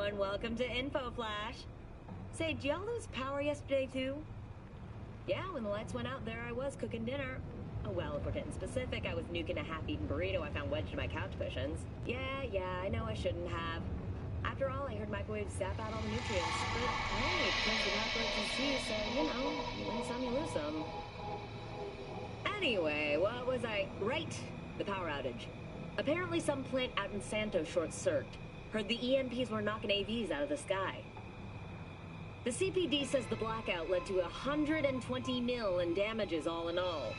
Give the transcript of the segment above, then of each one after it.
and welcome to Info Flash. Say, did y'all lose power yesterday too? Yeah, when the lights went out, there I was cooking dinner. Oh well, if we're getting specific, I was nuking a half-eaten burrito I found wedged in my couch cushions. Yeah, I know I shouldn't have. After all, I heard microwaves zap out all the nutrients. But hey, it kills the microwaves in sea, so, you know, you win some, you lose some. Anyway, what was I... Right, the power outage. Apparently some plant out in Santo short-circuited. Heard the EMPs were knocking AVs out of the sky. The CPD says the blackout led to 120 mil in damages all in all.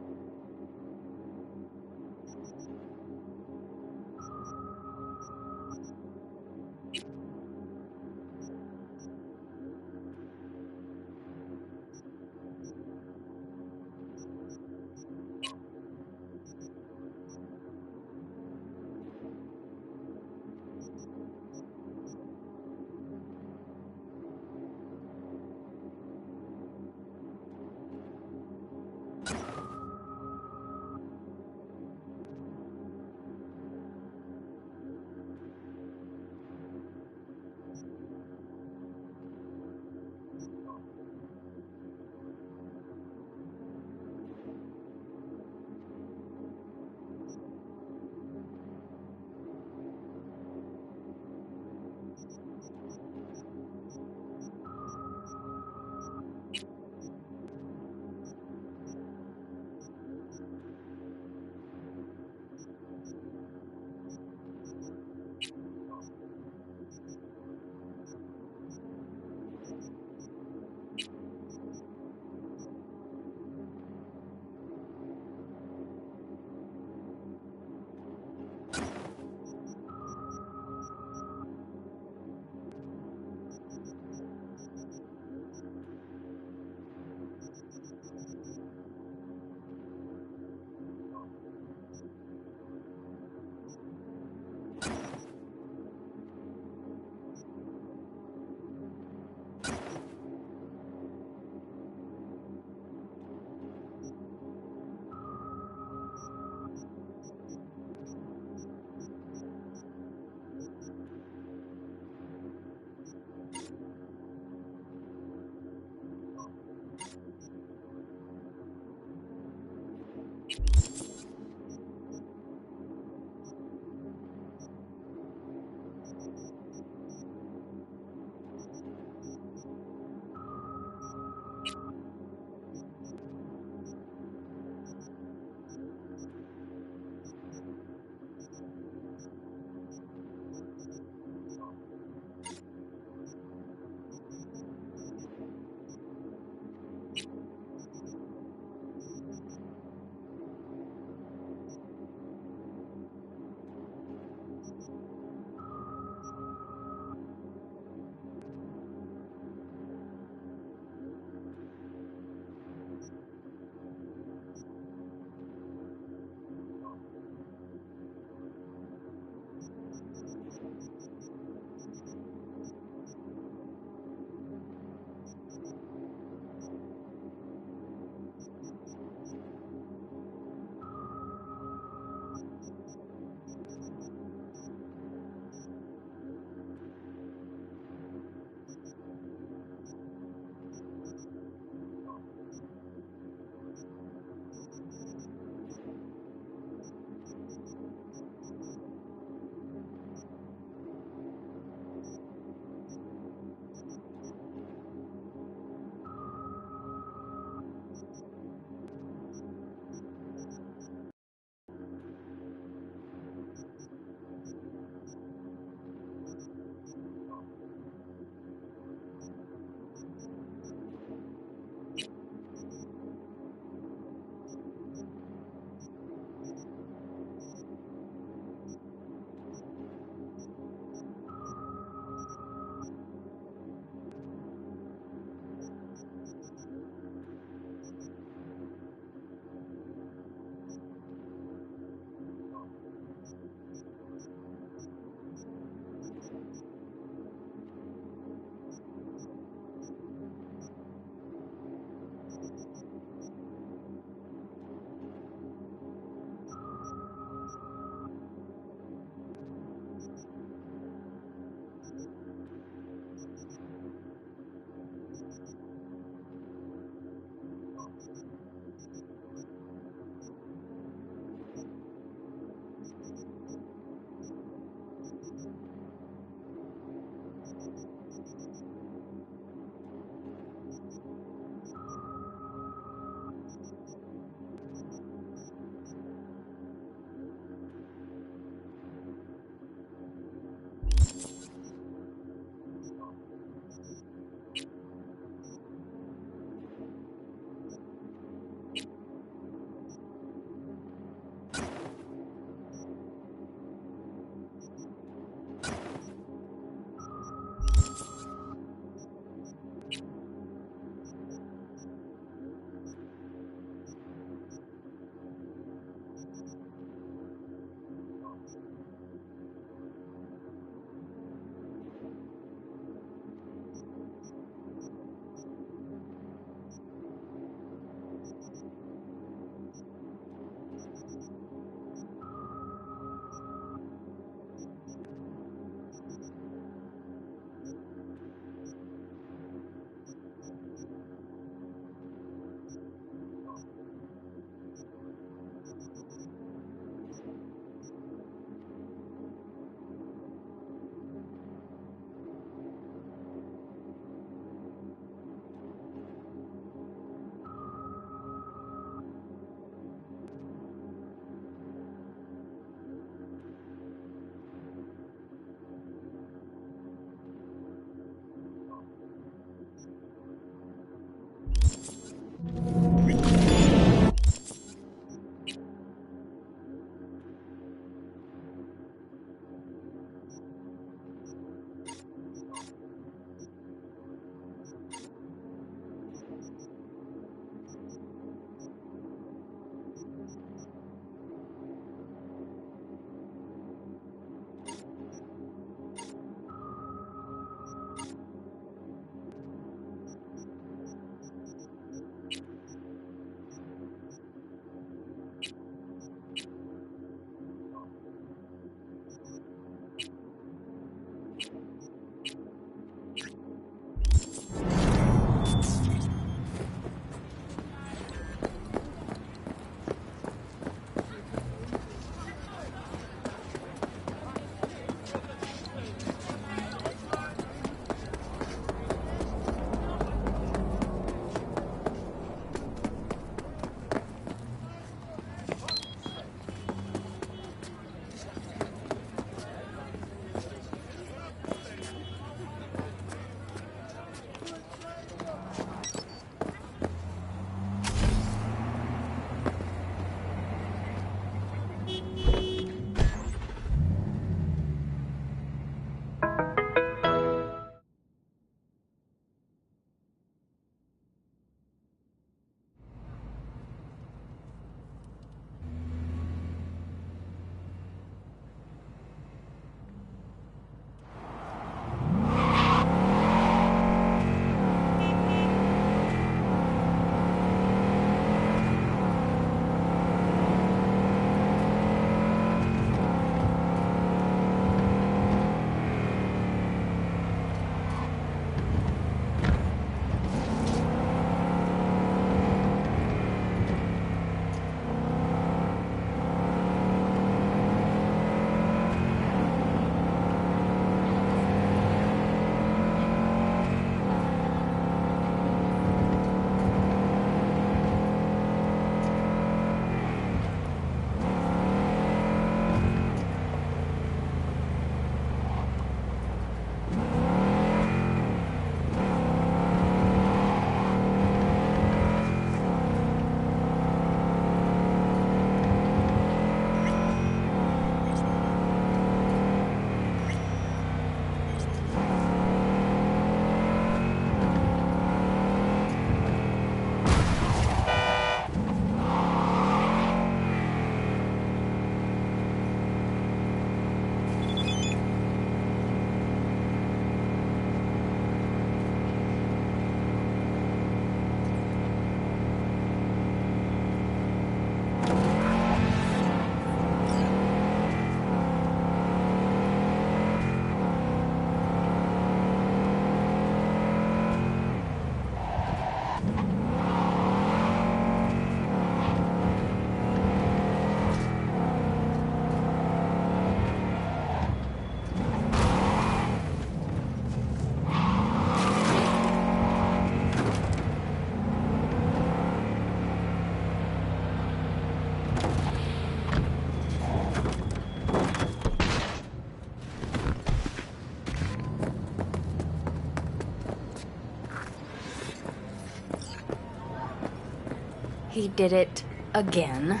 He did it again.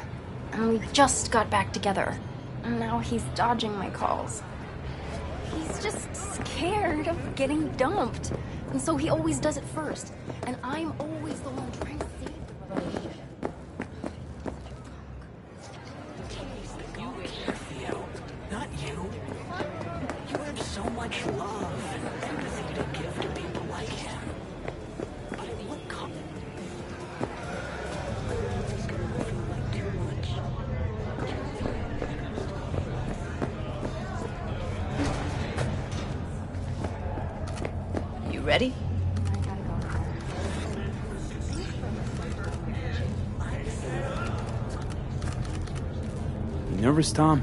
And we just got back together. And now he's dodging my calls. He's just scared of getting dumped. And so he always does it first. And I'm always the one trying to save the relationship. Not you. You have so much love and empathy to give to people like him. But at what cost? Too much. You ready? I gotta go there. You nervous, Tom?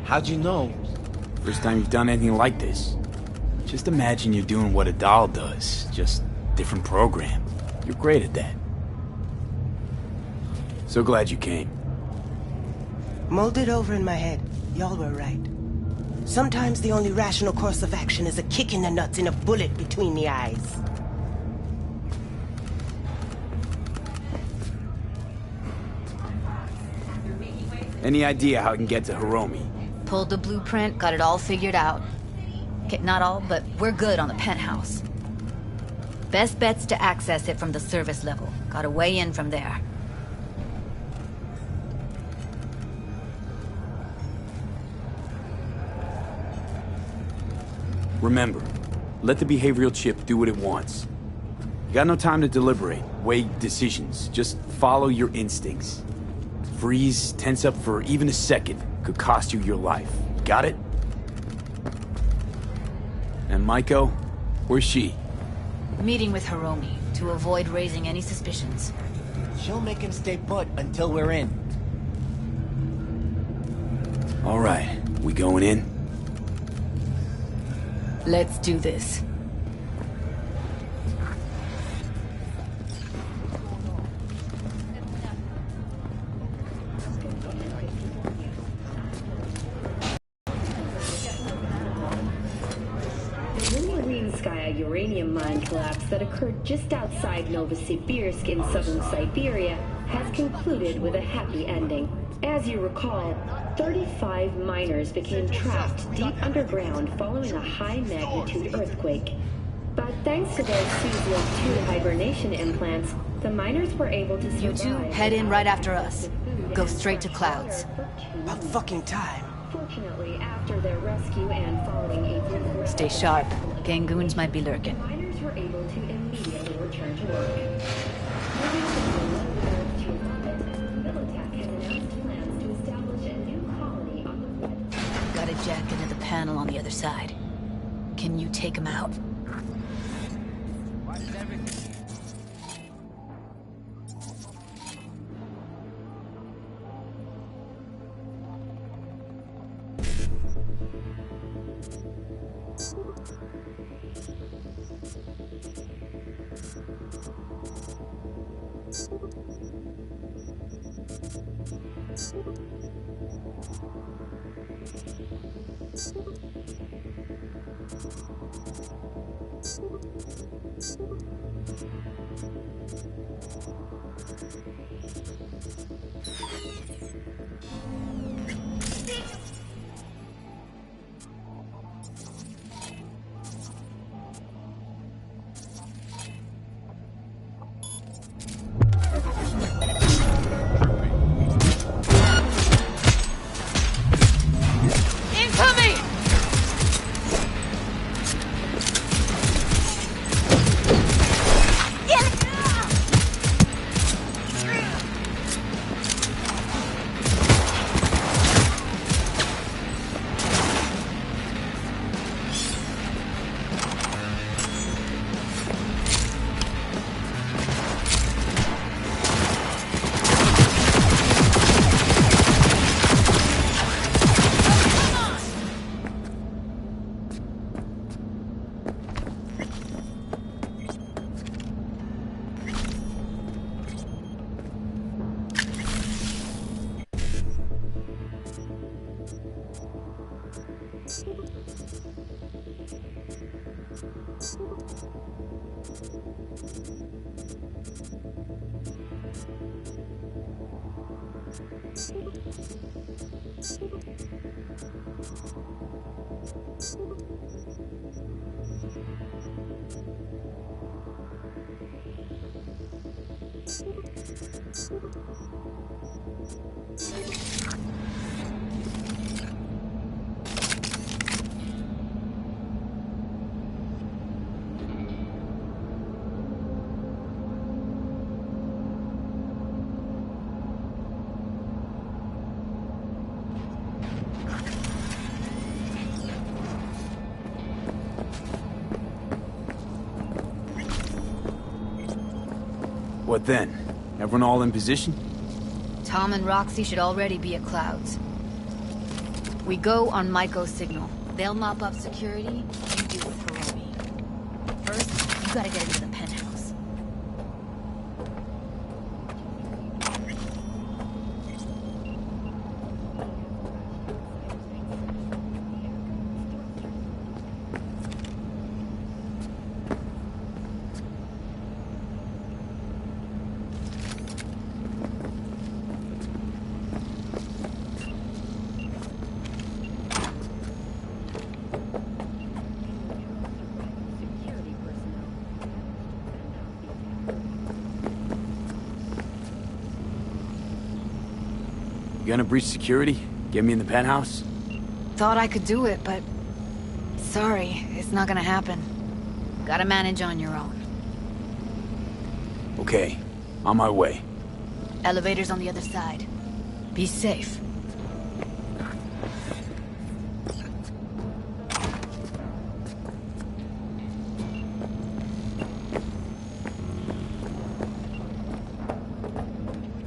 How'd you know? First time you've done anything like this. Just imagine you're doing what a doll does, just different program. You're great at that. So glad you came. Mulled it over in my head. Y'all were right. Sometimes the only rational course of action is a kick in the nuts and a bullet between the eyes. Any idea how I can get to Hiromi? Pulled the blueprint, got it all figured out. Okay, not all, but we're good on the penthouse. Best bet's to access it from the service level. Got a way in from there. Remember, let the behavioral chip do what it wants. You got no time to deliberate, weigh decisions. Just follow your instincts. Freeze, tense up for even a second could cost you your life. Got it? And Maiko, where's she? Meeting with Hiromi to avoid raising any suspicions. She'll make him stay put until we're in. All right, we going in? Let's do this. Uranium mine collapse that occurred just outside Novosibirsk in southern Siberia has concluded with a happy ending. As you recall, 35 miners became trapped deep underground following a high-magnitude earthquake. But thanks to their Cesium-2 hibernation implants, the miners were able to survive. You two head in right after us. Go straight to Clouds. About fucking time. Fortunately, after their rescue and following a Stay sharp. Gangoons might be lurking. miners were able to immediately return to work. Militech has announced plans to establish a new colony on the red. Got a jack into the panel on the other side. Can you take him out? What then? Everyone all in position? Tom and Roxy should already be at Clouds. We go on Maiko's signal. They'll mop up security, you do Hiromi. First, you gotta get into the penthouse. You gonna breach security? Get me in the penthouse? Thought I could do it, but... Sorry, it's not gonna happen. Gotta manage on your own. Okay, on my way. Elevator's on the other side. Be safe.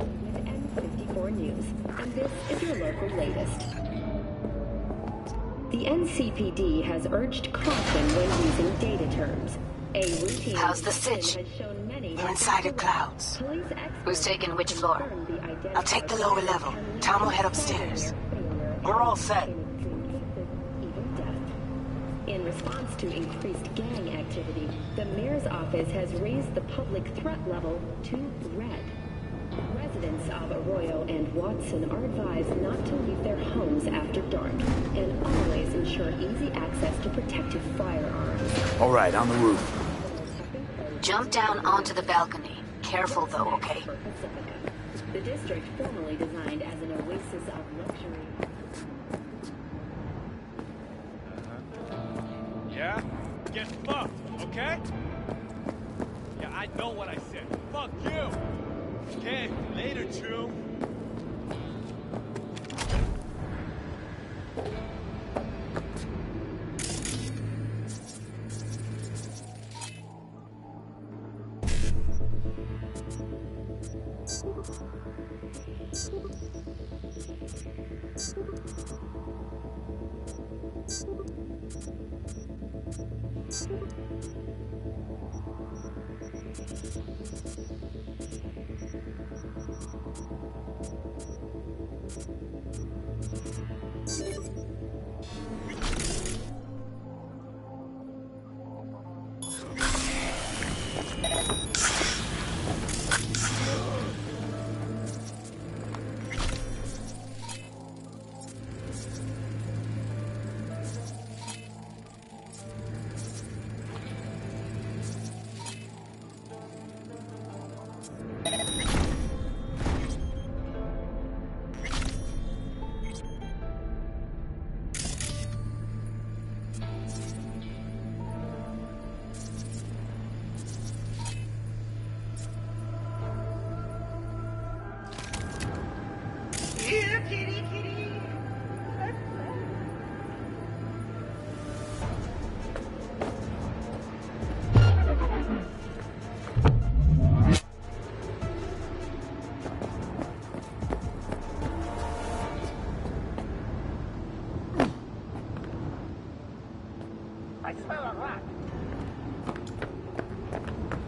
N54 News, and this is your local latest. The NCPD has urged caution when using data terms. A routine How's the sitch? has shown many We're inside at Clouds. police experts Who's taking which floor? confirm the identity I'll take the lower level. Tom will head upstairs. We're all set. even death. In response to increased gang activity, the mayor's office has raised the public threat level to red. Residents of Arroyo and Watson are advised not to leave their homes after dark and always ensure easy access to protective firearms. All right, on the roof. Jump down onto the balcony. Careful though, okay? For Pacifica, the district formerly designed as an oasis of luxury. Yeah? Get fucked, okay? Yeah, I know what I said. Fuck you! Okay, later, Drew.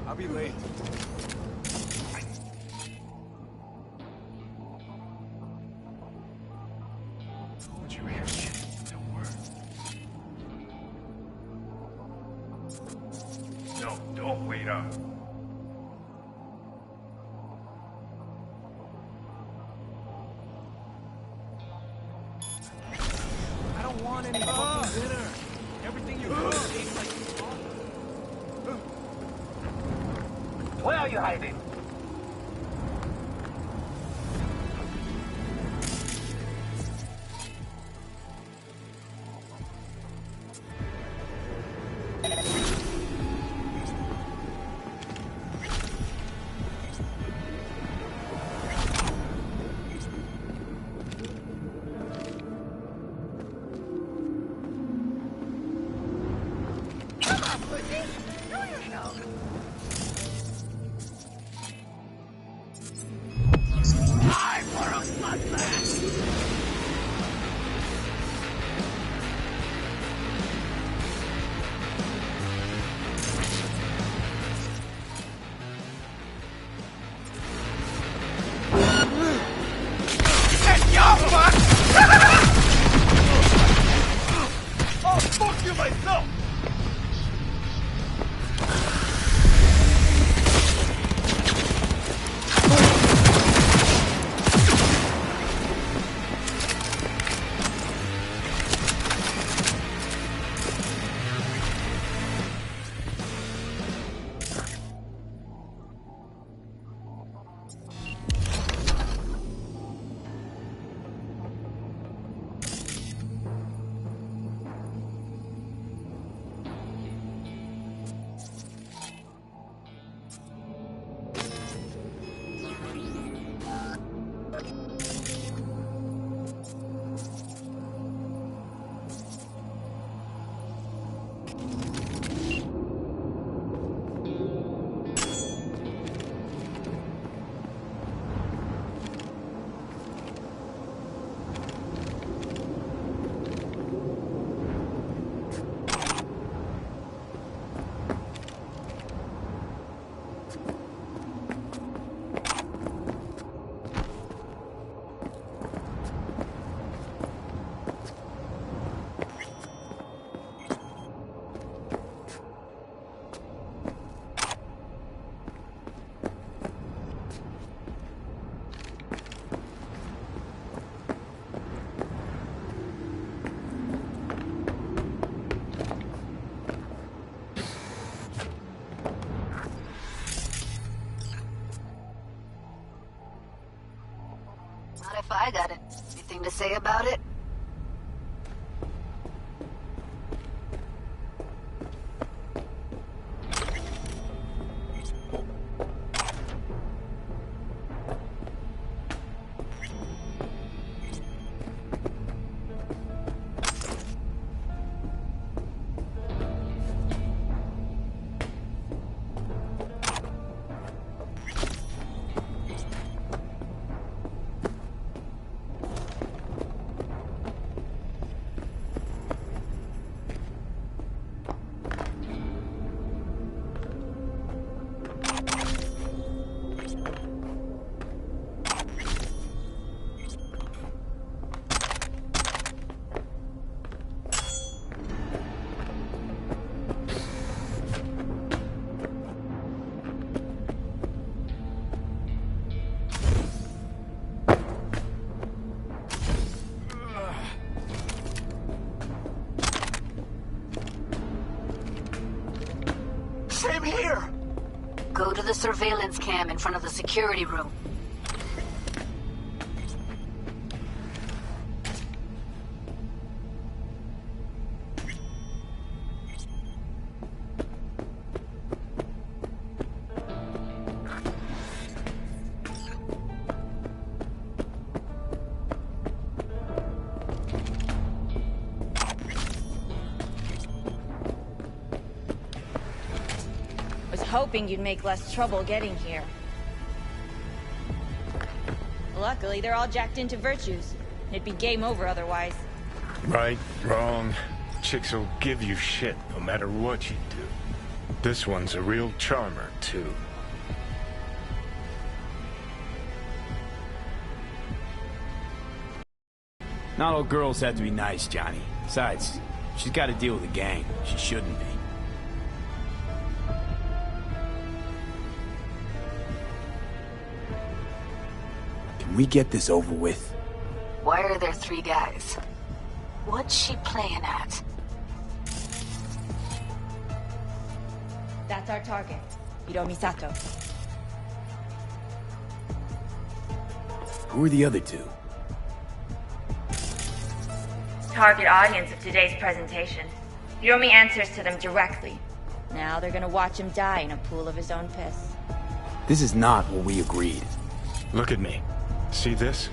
I'll be late. Told you here, shit. Don't worry. No, don't wait up. I don't want any fucking dinner. Everything you do tastes like... Where are you hiding? Come on, pussy! Show yourself! I got it. Anything to say about it? Same here! Go to the surveillance cam in front of the security room. Hoping you'd make less trouble getting here. Luckily, they're all jacked into virtues. It'd be game over otherwise. Right, wrong. Chicks will give you shit no matter what you do. This one's a real charmer, too. Not all girls have to be nice, Johnny. Besides, she's got to deal with a gang. She shouldn't be. Can we get this over with? Why are there 3 guys? What's she playing at? That's our target, Hiromi Sato. Who are the other 2? Target audience of today's presentation. Hiromi answers to them directly. Now they're gonna watch him die in a pool of his own piss. This is not what we agreed. Look at me. See this?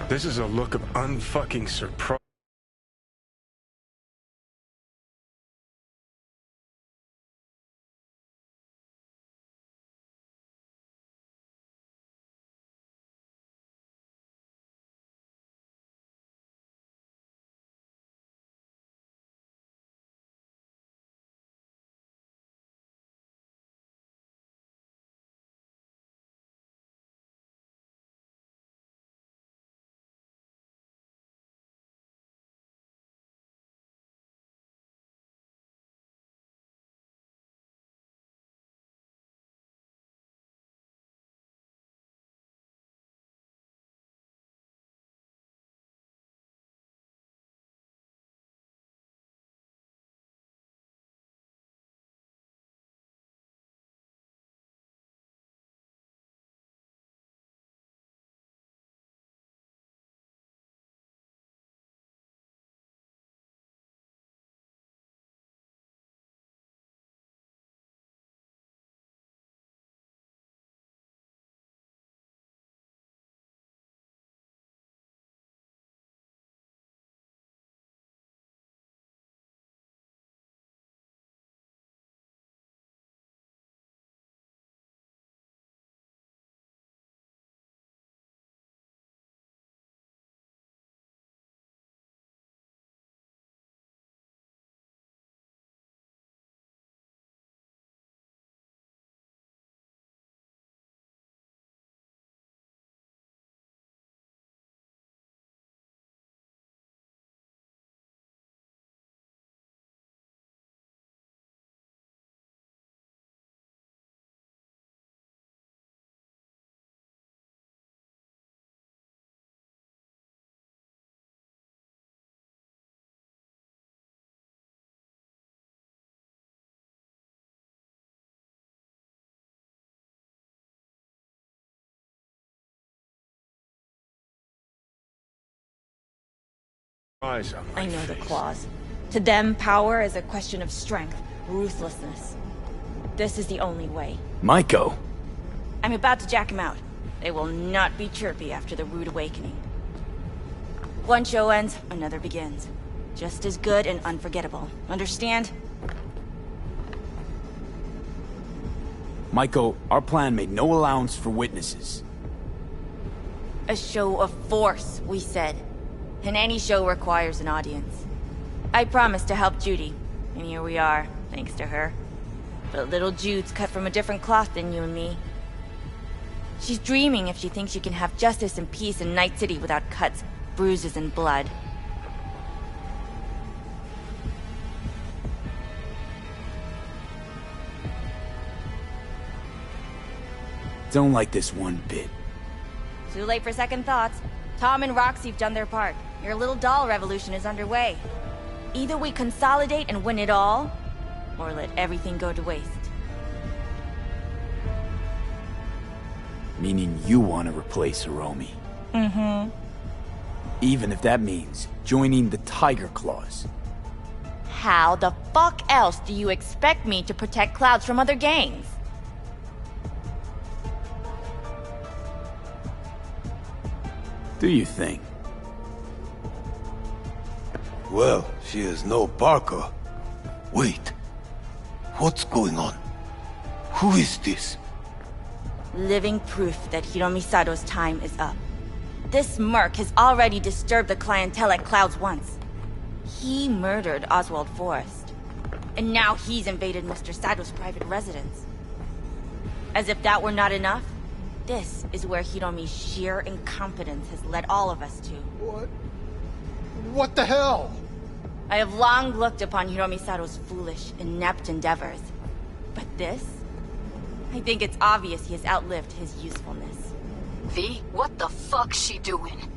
This is a look of unfucking surprise. Eyes on my I know the face. claws. To them, power is a question of strength, ruthlessness. This is the only way. Maiko! I'm about to jack him out. They will not be chirpy after the rude awakening. One show ends, another begins. Just as good and unforgettable. Understand? Maiko, our plan made no allowance for witnesses. A show of force, we said. And any show requires an audience. I promised to help Judy, and here we are, thanks to her. But little Jude's cut from a different cloth than you and me. She's dreaming if she thinks she can have justice and peace in Night City without cuts, bruises, and blood. Don't like this one bit. Too late for second thoughts. Tom and Roxy've done their part. Your little doll revolution is underway. Either we consolidate and win it all, or let everything go to waste. Meaning you want to replace Hiromi. Mm-hmm. Even if that means joining the Tiger Claws. How the fuck else do you expect me to protect Clouds from other gangs? Do you think? Well, she is no Parker. Wait. What's going on? Who is this? Living proof that Hiromi Sato's time is up. This merc has already disturbed the clientele at Clouds once. He murdered Oswald Forrest. And now he's invaded Mr. Sato's private residence. As if that were not enough, this is where Hiromi's sheer incompetence has led all of us to. What the hell? I have long looked upon Hiromi Sato's foolish, inept endeavors. But this? I think it's obvious he has outlived his usefulness. V, what the fuck's she doing?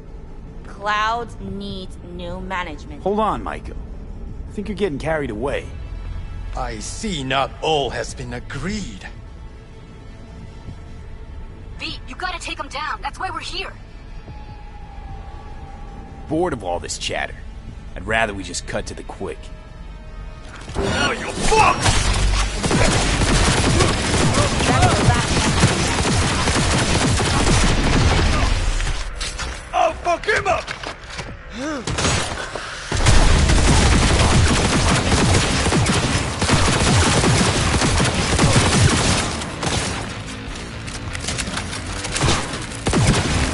Clouds needs new management. Hold on, Maiko. I think you're getting carried away. I see not all has been agreed. V, you gotta take him down. That's why we're here. Bored of all this chatter. I'd rather we just cut to the quick. Now you fuck! I'll fuck him up!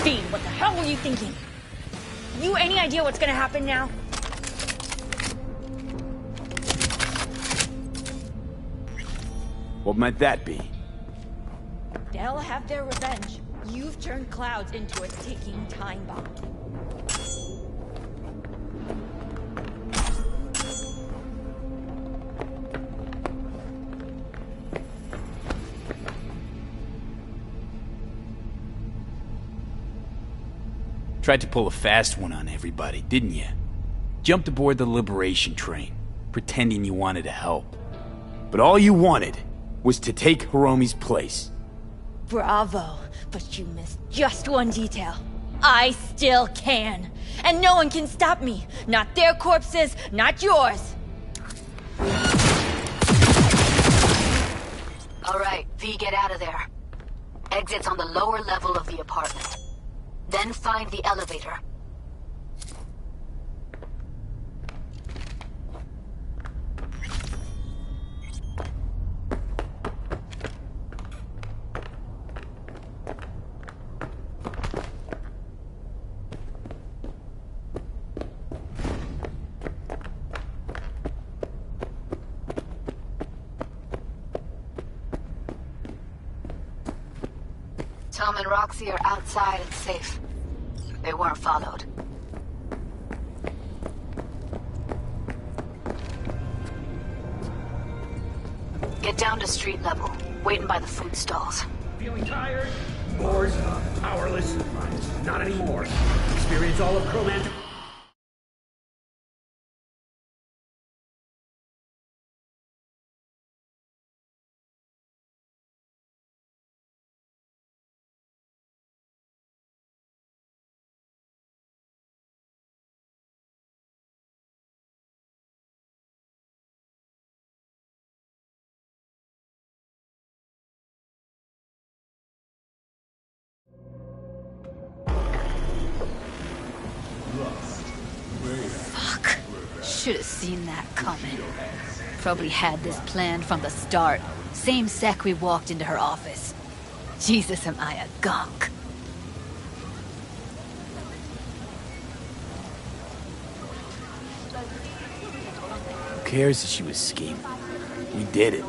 Fiend, what the hell were you thinking? You any idea what's gonna happen now? What might that be? They'll have their revenge. You've turned Clouds into a ticking time bomb. Tried to pull a fast one on everybody, didn't you? Jumped aboard the Liberation train, pretending you wanted to help. But all you wanted was to take Hiromi's place. Bravo, but you missed just one detail. I still can. And no one can stop me. Not their corpses, not yours. Alright, V, get out of there. Exit's on the lower level of the apartment. Then find the elevator. Tom and Roxy are outside and safe. They weren't followed. Get down to street level, waiting by the food stalls. Feeling tired? Bored? Powerless? Not anymore. Experience all of Chromantic. Should have seen that coming. Probably had this planned from the start. Same sec we walked into her office. Jesus, am I a gonk. Who cares if she was scheming? We did it.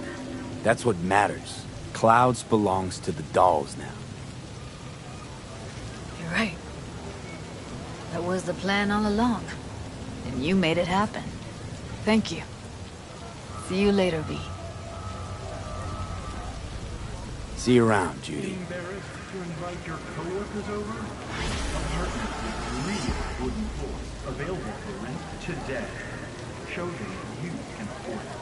That's what matters. Clouds belongs to the dolls now. You're right. That was the plan all along. And you made it happen. Thank you. See you later, V. See you around, Judy. Embarrassed to invite your coworkers over? Apartment with real wooden floors. Available for rent today. Show them you can afford it.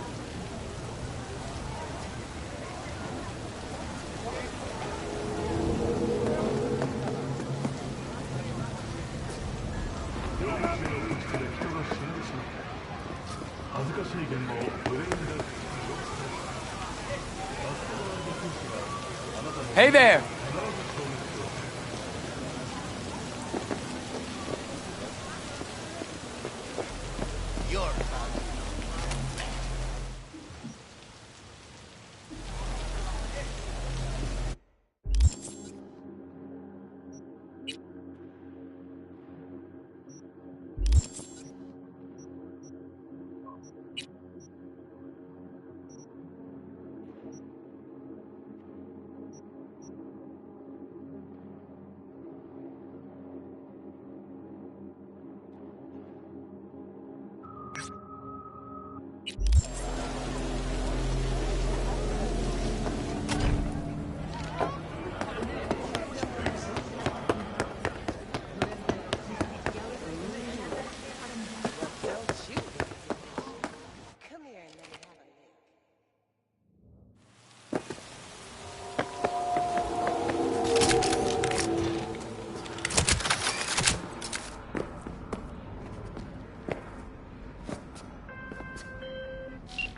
Hey there!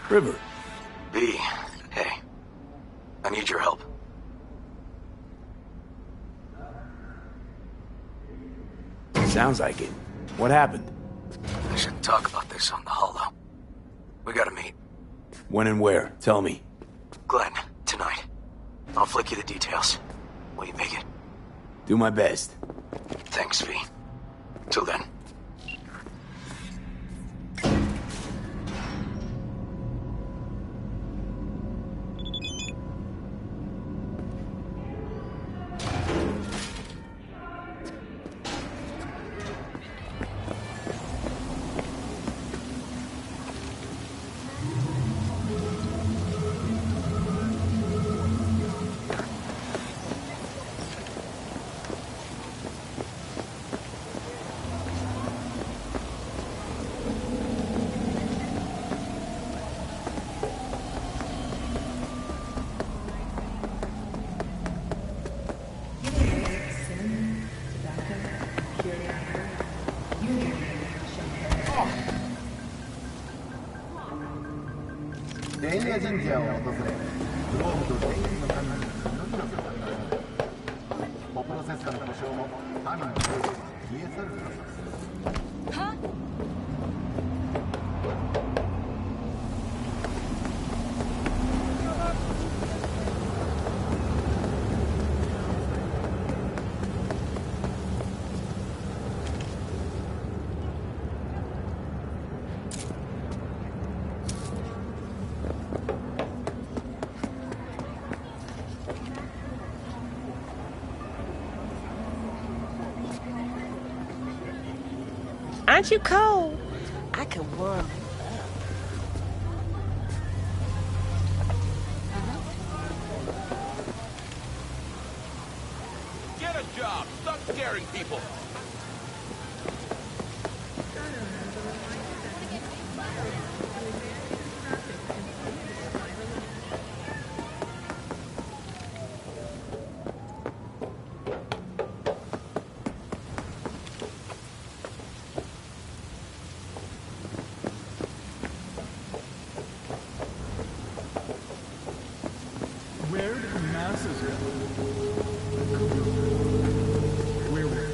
River. B, hey. I need your help. Sounds like it. What happened? I shouldn't talk about this on the holo. We gotta meet. When and where? Tell me. Glenn, tonight. I'll flick you the details. Will you make it? Do my best. Thanks, V. Till then. Aren't you cold? I could warm you. Get a job. Stop scaring people. Where did the masses go? Where were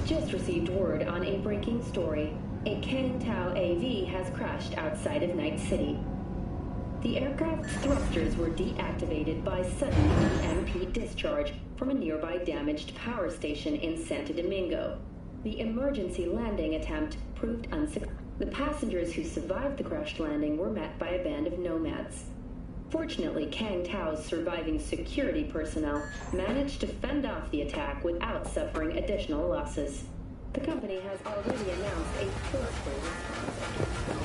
Just received word on a breaking story. A Kangtao AV has crashed outside of Night City. The aircraft's thrusters were deactivated by sudden EMP discharge from a nearby damaged power station in Santo Domingo. The emergency landing attempt proved unsuccessful. The passengers who survived the crashed landing were met by a band of nomads. Fortunately, Kangtao's surviving security personnel managed to fend off the attack without suffering additional losses. The company has already announced a forceful response.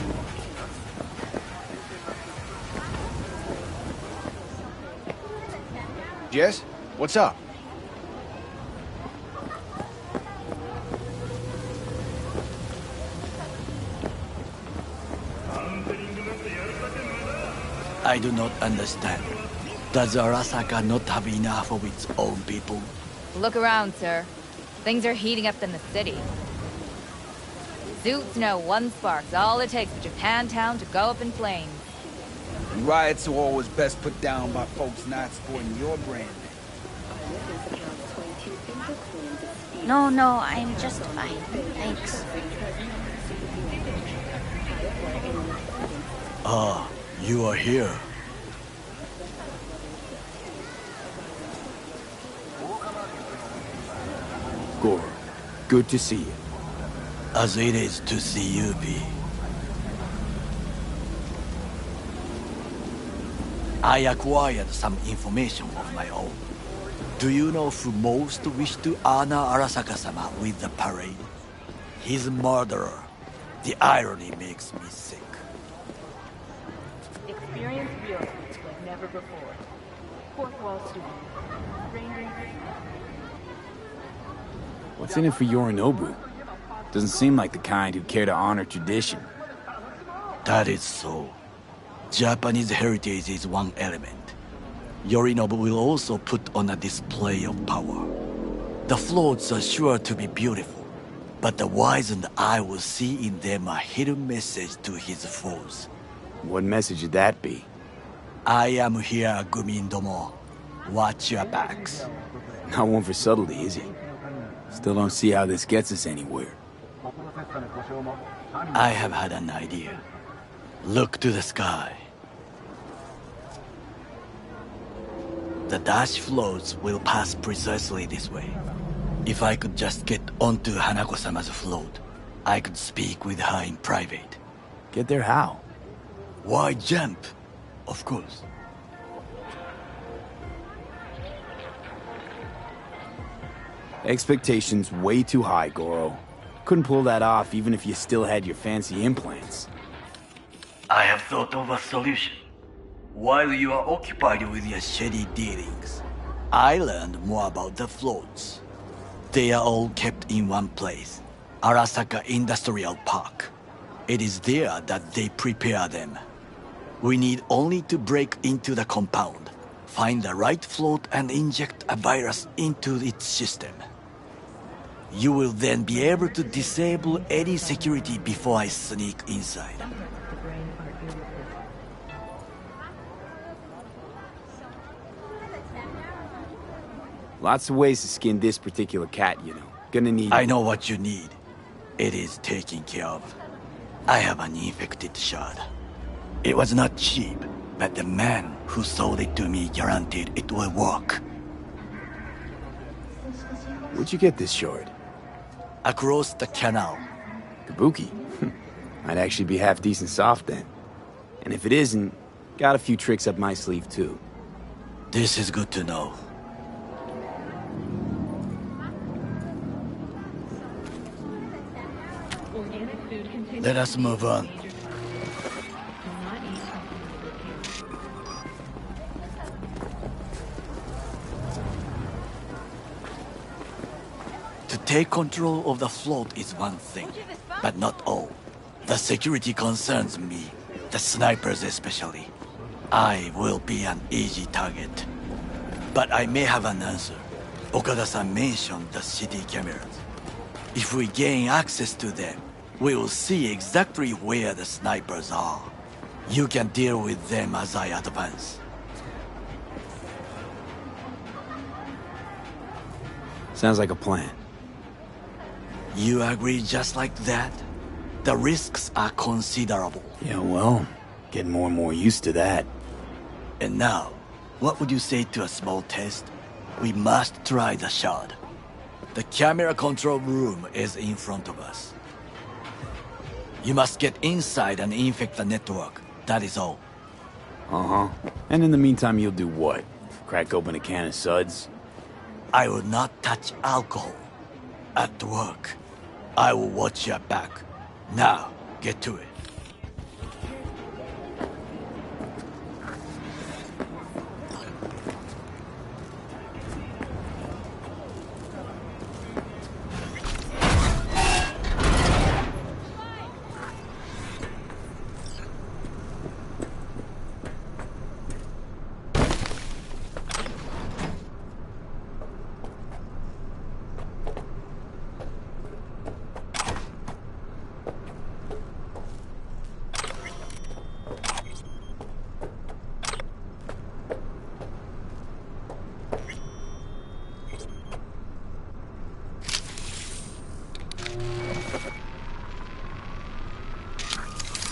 Jess, what's up? I do not understand. Does Arasaka not have enough of its own people? Look around, sir. Things are heating up in the city. Suits know one spark's all it takes for Japantown to go up in flames. And riots are always best put down by folks not supporting your brand. No, I'm just fine. Thanks. Ah, you are here. Goro, good to see you. As it is to see you, P. I acquired some information of my own. Do you know who most wished to honor Arasaka-sama with the parade? His murderer. The irony makes me sick. Experienced bureaucrats like never before. Fourth wall student. What's in it for Yorinobu? Doesn't seem like the kind who care to honor tradition. That is so. Japanese heritage is one element. Yorinobu will also put on a display of power. The floats are sure to be beautiful, but the wizened eye will see in them a hidden message to his foes. What message would that be? I am here, Gumindomo. Watch your backs. Not one for subtlety, is he? Still don't see how this gets us anywhere. I have had an idea. Look to the sky. The dash floats will pass precisely this way. If I could just get onto Hanako-sama's float, I could speak with her in private. Get there how? Why jump? Of course. Expectations way too high, Goro. Couldn't pull that off even if you still had your fancy implants. I have thought of a solution. While you are occupied with your shady dealings, I learned more about the floats. They are all kept in one place, Arasaka Industrial Park. It is there that they prepare them. We need only to break into the compound, find the right float and inject a virus into its system. You will then be able to disable any security before I sneak inside. Lots of ways to skin this particular cat, you know. Gonna need... I know what you need. It is taken care of. I have an infected shard. It was not cheap, but the man who sold it to me guaranteed it will work. Where'd you get this shard? Across the canal. Kabuki? Might actually be half decent soft then. And if it isn't, Got a few tricks up my sleeve, too. This is good to know. Let us move on. To take control of the float is one thing, but not all. The security concerns me, the snipers especially. I will be an easy target. But I may have an answer. Okada-san mentioned the city cameras. If we gain access to them, we will see exactly where the snipers are. You can deal with them as I advance. Sounds like a plan. You agree just like that? The risks are considerable. Yeah, well, getting more and more used to that. And now, what would you say to a small test? We must try the shard. The camera control room is in front of us. You must get inside and infect the network. That is all. Uh-huh. And in the meantime, you'll do what? Crack open a can of suds? I will not touch alcohol. At work, I will watch your back. Now, get to it.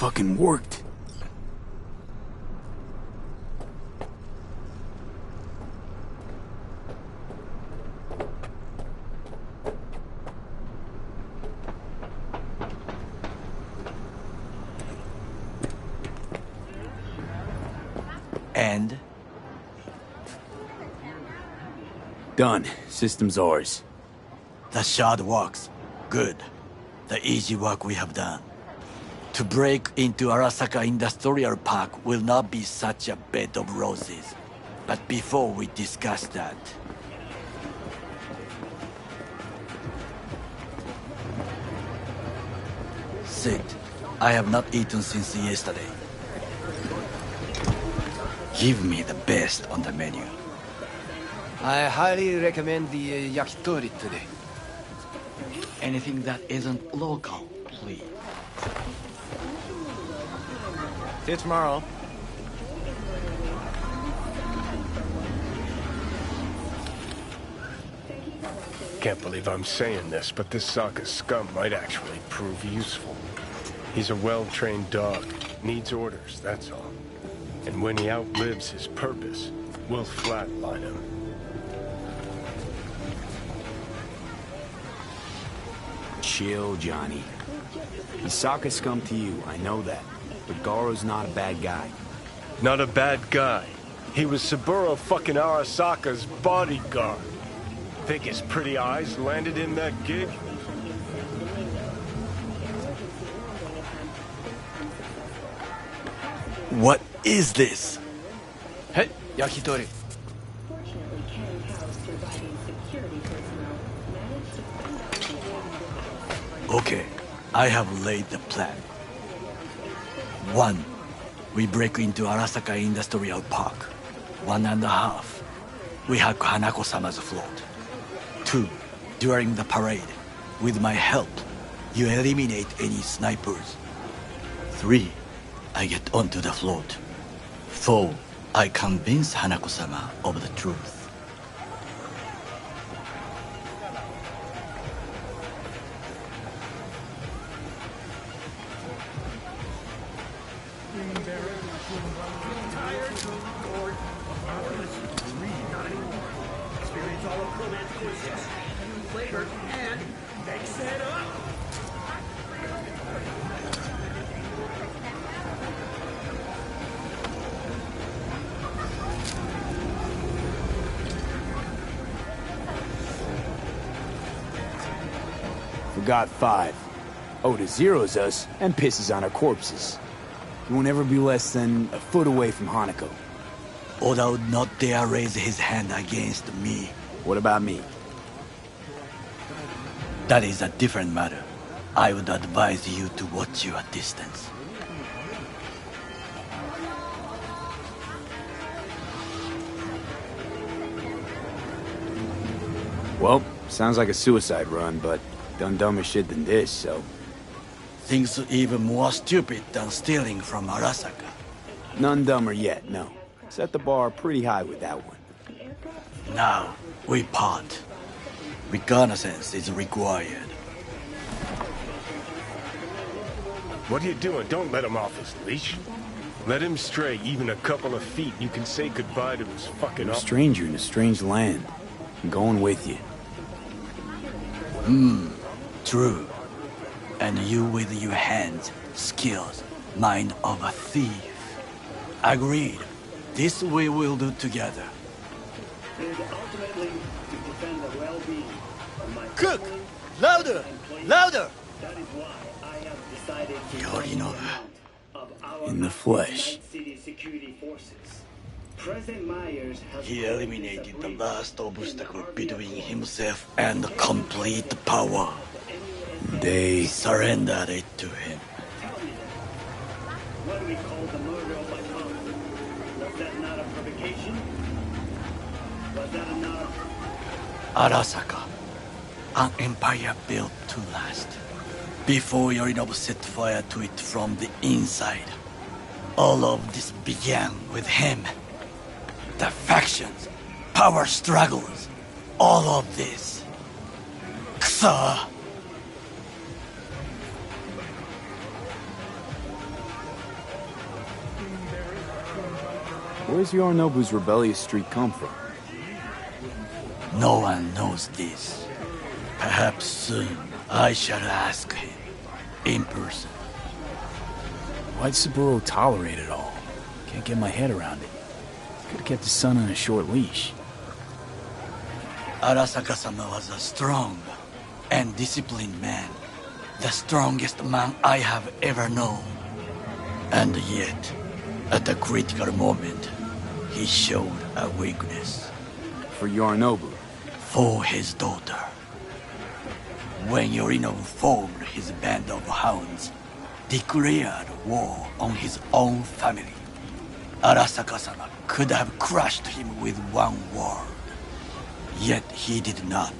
Fucking worked. And? Done. System's ours. The shard works. Good. The easy work we have done. To break into Arasaka Industrial Park will not be such a bed of roses. But before we discuss that... Sit. I have not eaten since yesterday. Give me the best on the menu. I highly recommend the yakitori today. Anything that isn't local, please. See you tomorrow. Can't believe I'm saying this, but this Sokka scum might actually prove useful. He's a well-trained dog. Needs orders, that's all. And when he outlives his purpose, we'll flatline him. Chill, Johnny. He's Sokka scum to you, I know that. But Garo's not a bad guy. Not a bad guy. He was Saburo fucking Arasaka's bodyguard. Think his pretty eyes landed in that gig? What is this? Hey, yakitori. Okay, I have laid the plan. 1. We break into Arasaka Industrial Park. 1.5. We hack Hanako-sama's float. 2. During the parade, with my help, you eliminate any snipers. 3. I get onto the float. 4. I convince Hanako-sama of the truth. forgot 5. Oda zeros us and pisses on our corpses. He won't ever be less than a foot away from Hanako. Oda would not dare raise his hand against me. What about me? That is a different matter. I would advise you to watch your distance. Well, sounds like a suicide run, but done dumber shit than this, so... Things even more stupid than stealing from Arasaka. None dumber yet, no. Set the bar pretty high with that one. Now, we part. Reconnaissance is required. What are you doing? Don't let him off his leash. Let him stray even a couple of feet, you can say goodbye to his fucking... You're a stranger in a strange land. I'm going with you. True. And you with your hands, skills, mind of a thief. Agreed. This we will do together. Cook! Louder! Louder! Yorinobu. In the flesh. He eliminated the last obstacle between himself and complete power. They surrendered it to him. What do we call the murder of my father? Was that not a provocation? Was that enough? Arasaka, an empire built to last. Before Yorinobu set fire to it from the inside. All of this began with him. The factions, power struggles, all of this. Kusa! Where's Yorinobu's rebellious streak come from? No one knows this. Perhaps soon I shall ask him in person. Why'd Saburo tolerate it all? Can't get my head around it. Could have kept his son on a short leash. Arasaka-sama was a strong and disciplined man. The strongest man I have ever known. And yet, at a critical moment, he showed a weakness. For Yorinobu? For his daughter. When Yorinobu formed his band of hounds, declared war on his own family, Arasaka-sama could have crushed him with one word. Yet he did not.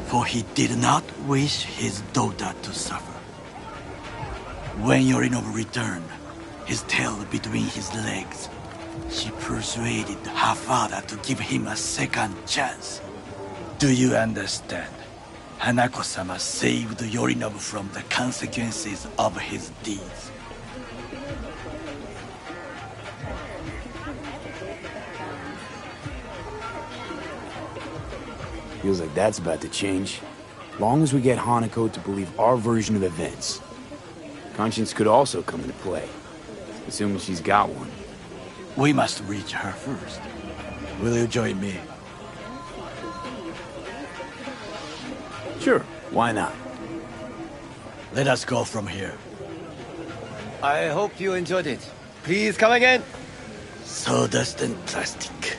For he did not wish his daughter to suffer. When Yorinobu returned, his tail between his legs, she persuaded her father to give him a second chance. Do you understand? Hanako-sama saved Yorinobu from the consequences of his deeds. Feels like that's about to change. Long as we get Hanako to believe our version of events. Conscience could also come into play, assuming she's got one. We must reach her first. Will you join me? Sure, why not? Let us go from here. I hope you enjoyed it. Please come again. Sawdust and plastic.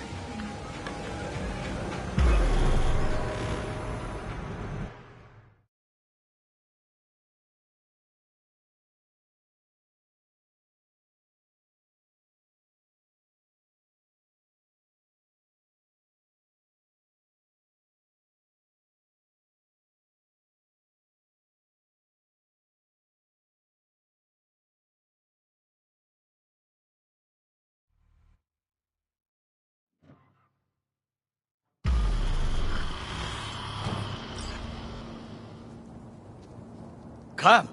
Come!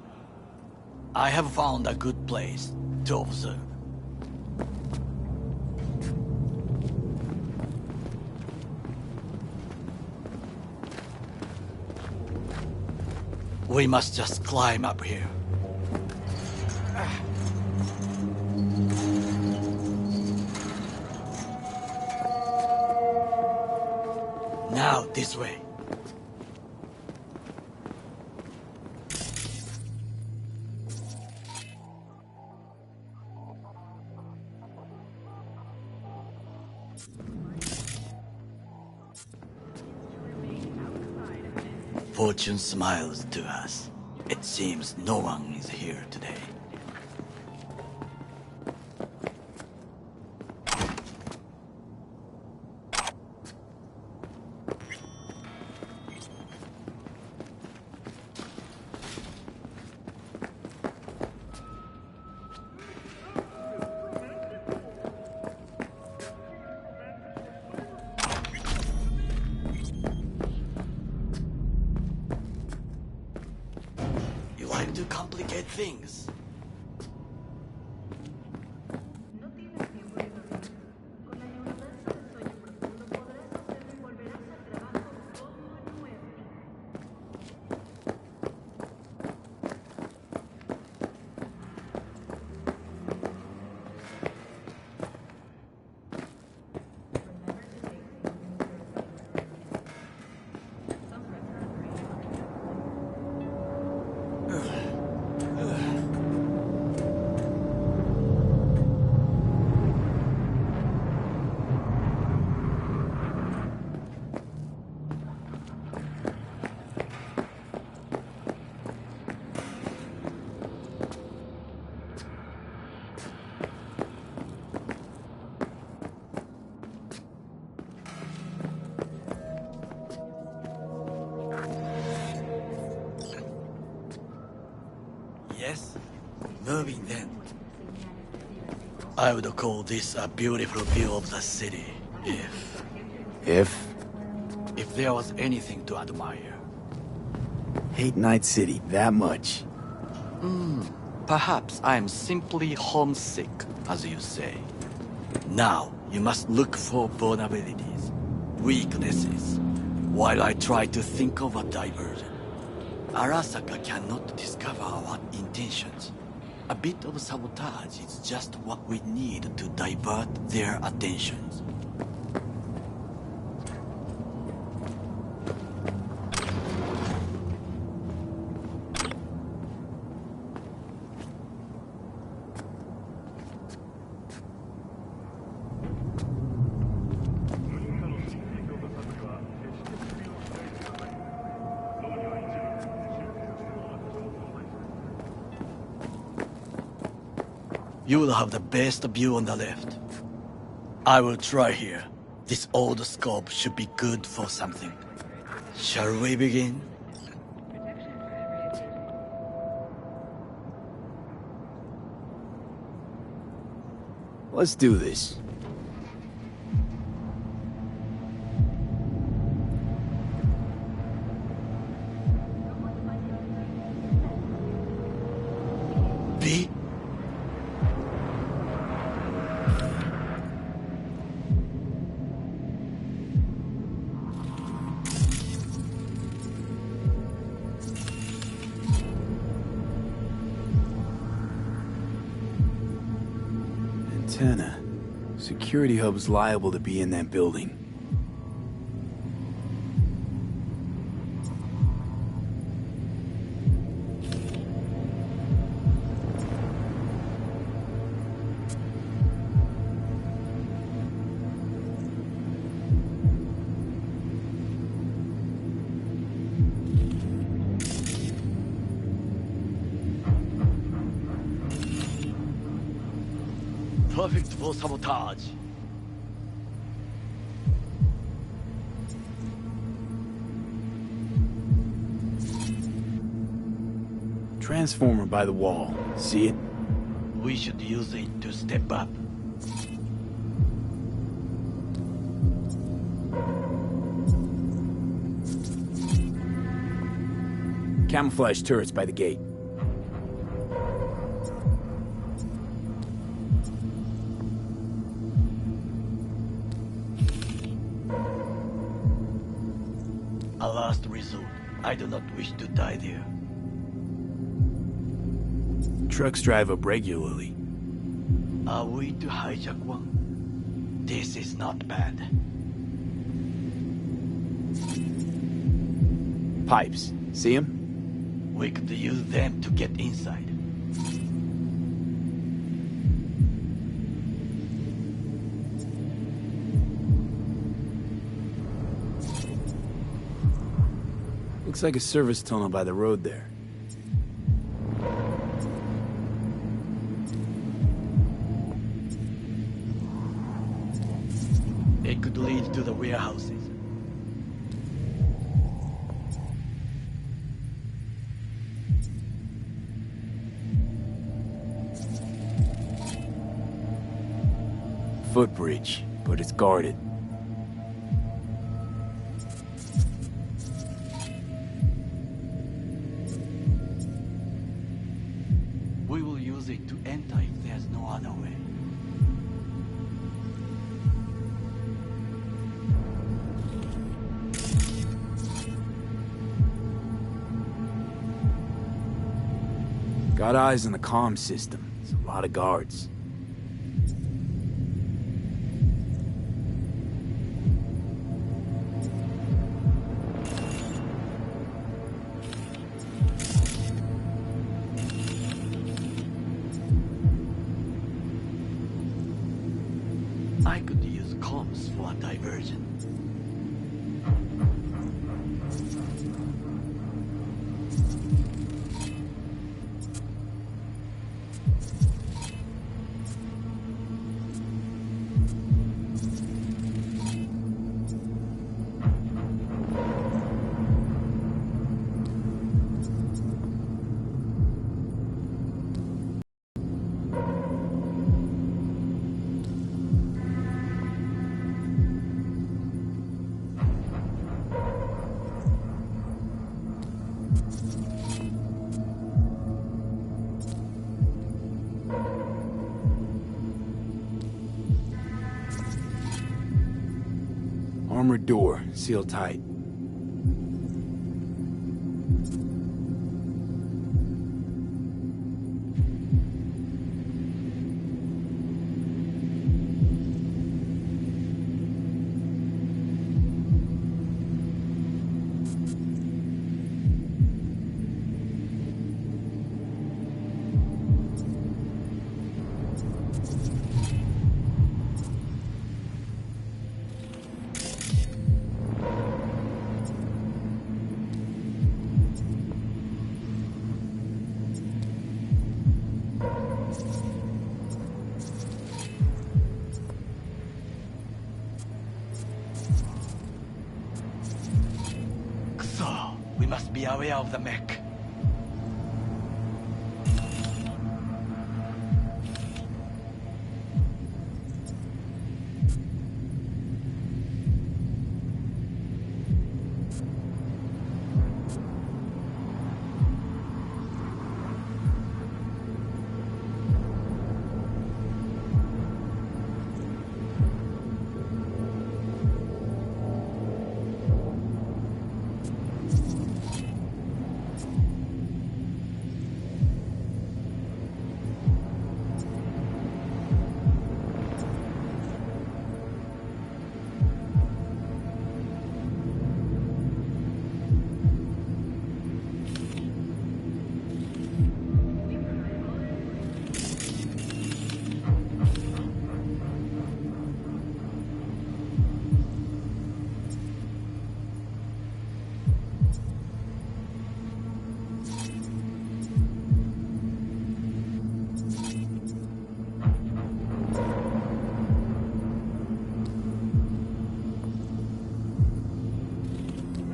I have found a good place to observe. We must just climb up here. Now, this way. Fortune smiles to us. It seems no one is here today. You like to complicate things. Yes? Moving then. I would call this a beautiful view of the city, if... If there was anything to admire. Hate Night City that much. Perhaps I'm simply homesick, as you say. Now, you must look for vulnerabilities, weaknesses, while I try to think of a diversion. Arasaka cannot discover our intentions. A bit of sabotage is just what we need to divert their attentions. You will have the best view on the left. I will try here. This old scope should be good for something. Shall we begin? Let's do this. B? Antenna. Security hub's liable to be in that building. Perfect for sabotage. Transformer by the wall. See it? We should use it to step up. Camouflage turrets by the gate. A last resort. I do not wish to die there. Trucks drive up regularly. Are we to hijack one? This is not bad. Pipes. See them? We could use them to get inside. Looks like a service tunnel by the road there. It could lead to the warehouses. Footbridge, but it's guarded. We will use it to enter if there's no other way. Got eyes on the comm system. It's a lot of guards. I could use comms for a diversion. Armored door, sealed tight. We must be aware of the mech.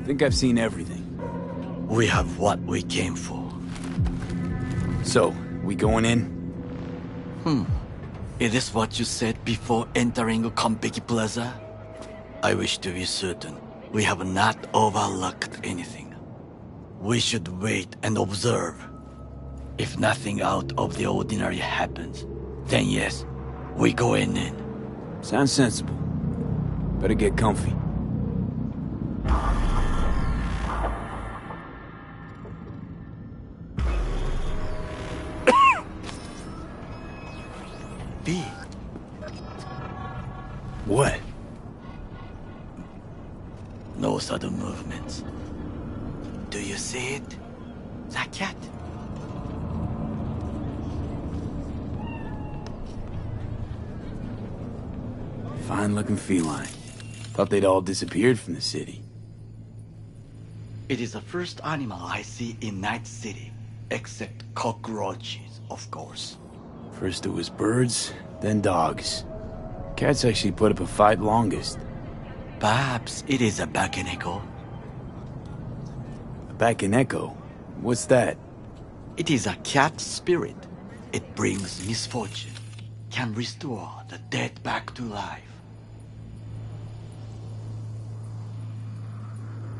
Think I've seen everything. We have what we came for. So, we going in? Is this what you said before entering Konpeki Plaza? I wish to be certain we have not overlooked anything. We should wait and observe. If nothing out of the ordinary happens, then yes, we go in. Sounds sensible. Better get comfy. B. What? No sudden movements. Do you see it? That cat? Fine-looking feline. Thought they'd all disappeared from the city. It is the first animal I see in Night City, except cockroaches, of course. First it was birds, then dogs. Cats actually put up a fight longest. Perhaps it is a Bakeneko. A Bakeneko? What's that? It is a cat spirit. It brings misfortune, can restore the dead back to life.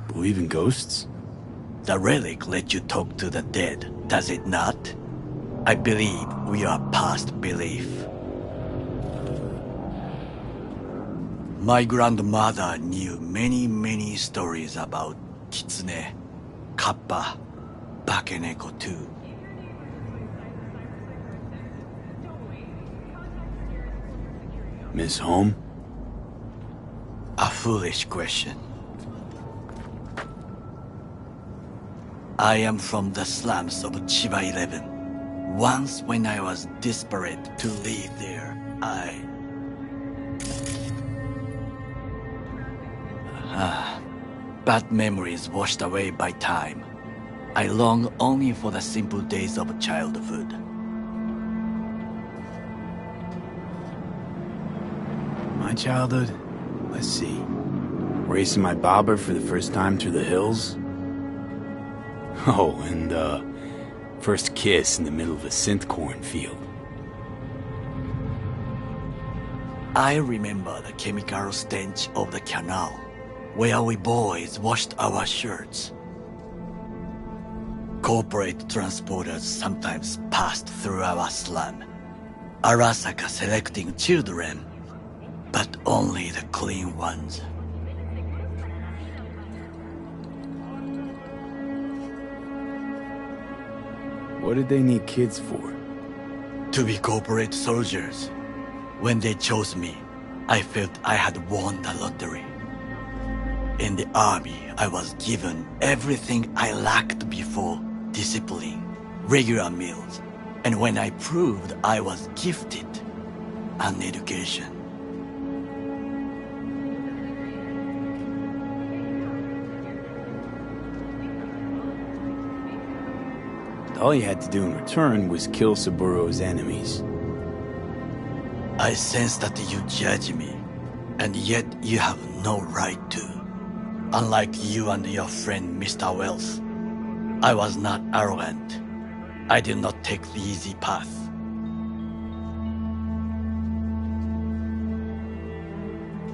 Believe in ghosts? The relic lets you talk to the dead, does it not? I believe we are past belief. My grandmother knew many stories about Kitsune, Kappa, Bakeneko too. Miss home? A foolish question. I am from the slums of Chiba 11. Once when I was desperate to live there, bad memories washed away by time. I long only for the simple days of childhood. My childhood? Let's see. Racing my bobber for the first time through the hills? Oh, and first kiss in the middle of a synth cornfield. I remember the chemical stench of the canal, where we boys washed our shirts. Corporate transporters sometimes passed through our slum, Arasaka selecting children, but only the clean ones. What did they need kids for? To be corporate soldiers. When they chose me, I felt I had won the lottery. In the army, I was given everything I lacked before: discipline, regular meals, and when I proved I was gifted, an education. All you had to do in return was kill Saburo's enemies. I sense that you judge me, and yet you have no right to. Unlike you and your friend Mr. Wells, I was not arrogant. I did not take the easy path.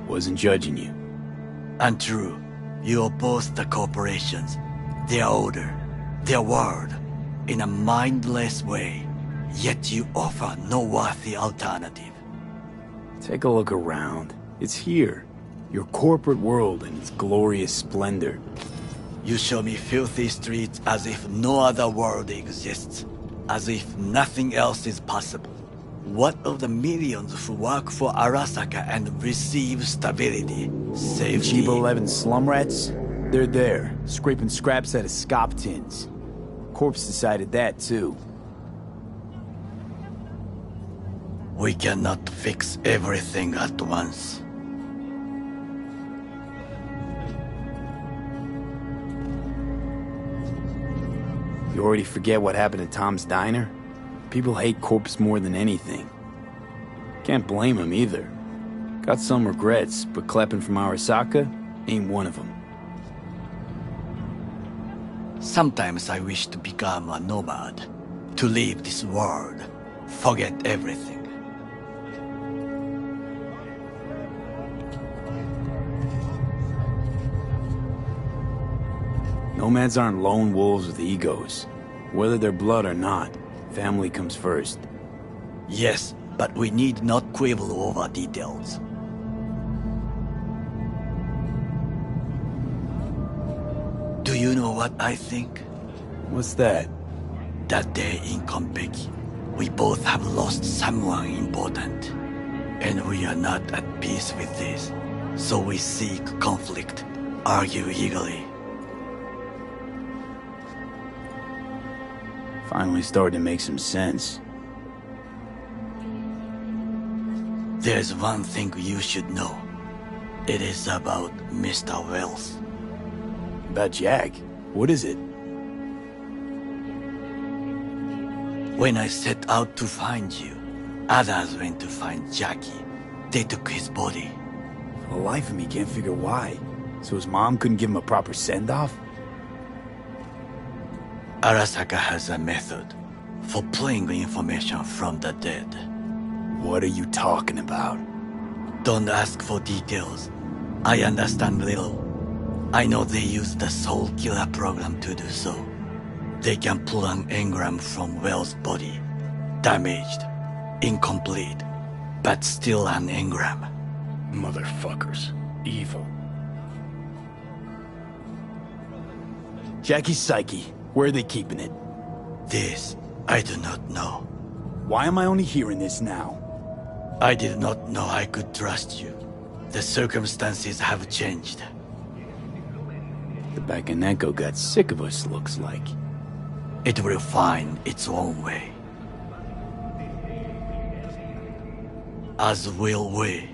Wasn't judging you. Untrue. You oppose the corporations, their order, their word, in a mindless way, yet you offer no worthy alternative. Take a look around. It's here. Your corporate world in its glorious splendor. You show me filthy streets as if no other world exists, as if nothing else is possible. What of the millions who work for Arasaka and receive stability, safety? Chiba 11 slum rats? They're there, scraping scraps out of scop tins. Corpse decided that too. We cannot fix everything at once. You already forget what happened at Tom's Diner? People hate Corpse more than anything. Can't blame him either. Got some regrets, but clapping from Arasaka ain't one of them. Sometimes I wish to become a nomad, to leave this world, forget everything. Nomads aren't lone wolves with egos. Whether they're blood or not, family comes first. Yes, but we need not quibble over details. Do you know what I think? What's that? That day in Konpeki, we both have lost someone important. And we are not at peace with this. So we seek conflict, argue eagerly. Finally starting to make some sense. There's one thing you should know. It is about Mr. Wells. About Jack? What is it? When I set out to find you, others went to find Jackie. They took his body. For the life of me, can't figure why. So his mom couldn't give him a proper send-off? Arasaka has a method for pulling information from the dead. What are you talking about? Don't ask for details. I understand little. I know they use the Soul Killer program to do so. They can pull an engram from Well's body. Damaged, incomplete, but still an engram. Motherfuckers. Evil. Jackie's psyche. Where are they keeping it? This, I do not know. Why am I only hearing this now? I did not know I could trust you. The circumstances have changed. The Bakaneko got sick of us, looks like. It will find its own way. As will we.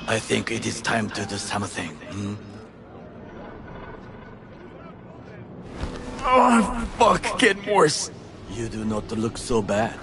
I think it is time to do something, Oh, fuck, getting worse. You do not look so bad.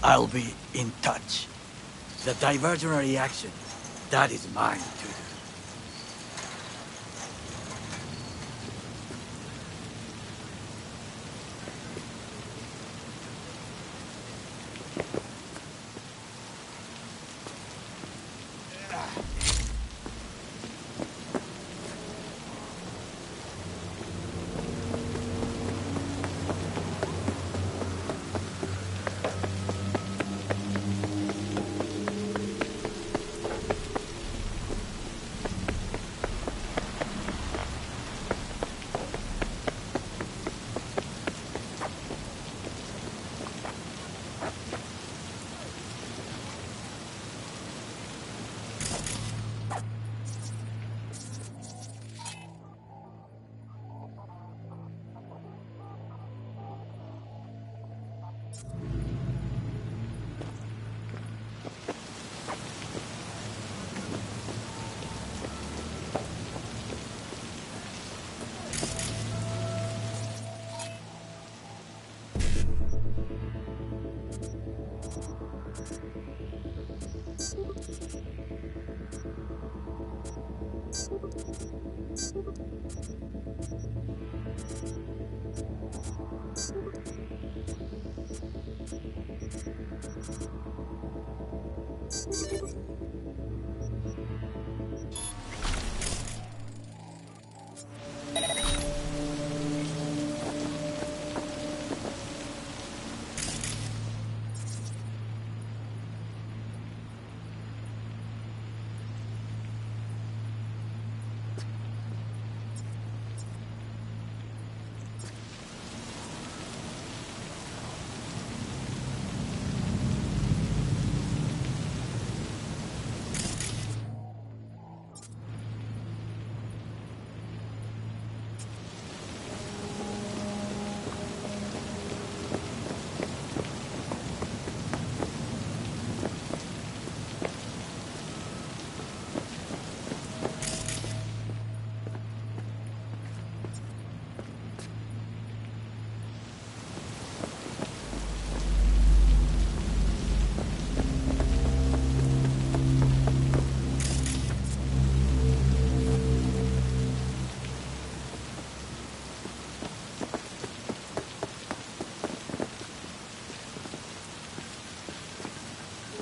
I'll be in touch. The diversionary reaction, that is mine to do.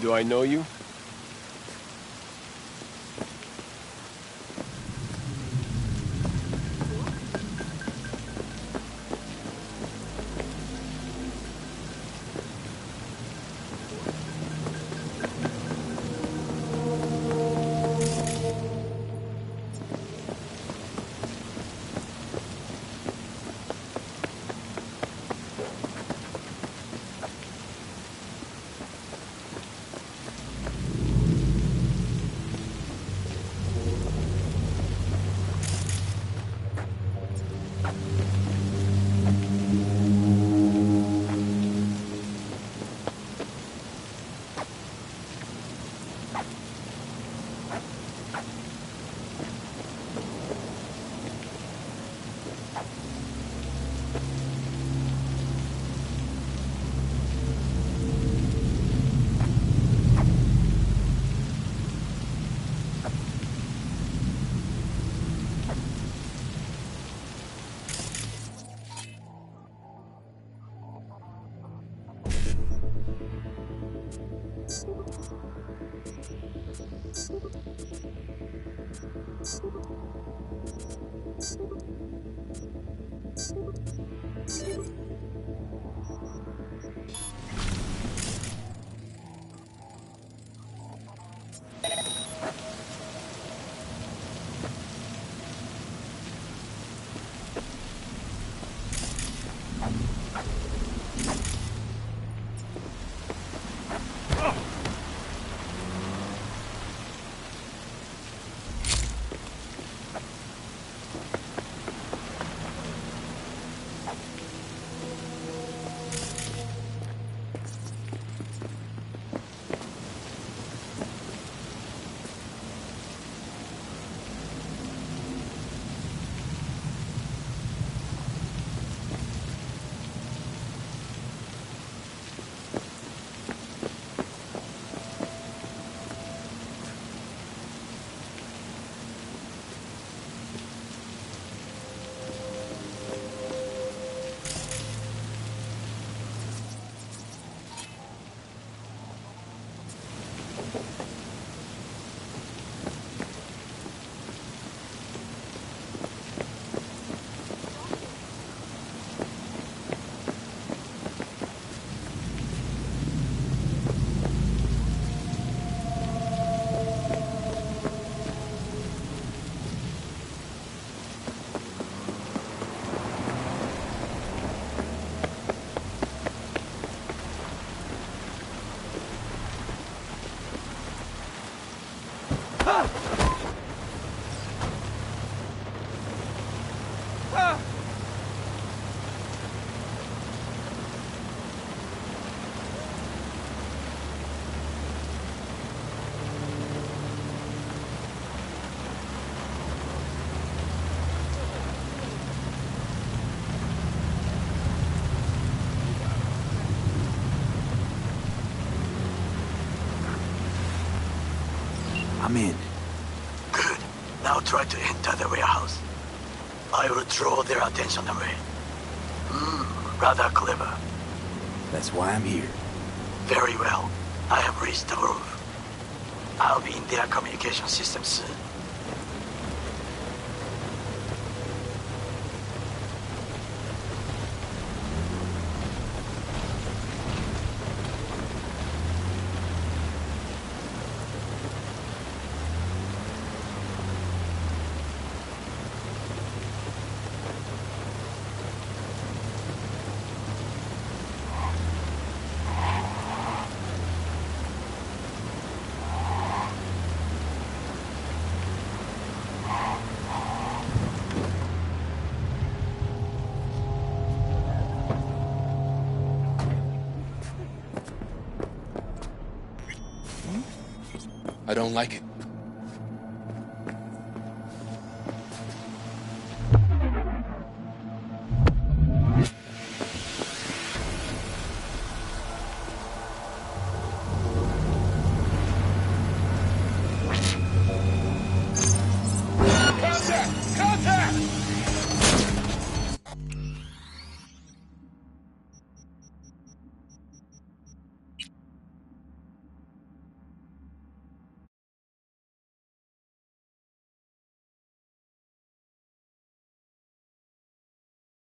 Do I know you? I'm in. Good. Now try to enter the warehouse. I will draw their attention away. Rather clever. That's why I'm here. Very well. I have reached the roof. I'll be in their communication system soon. I don't like it.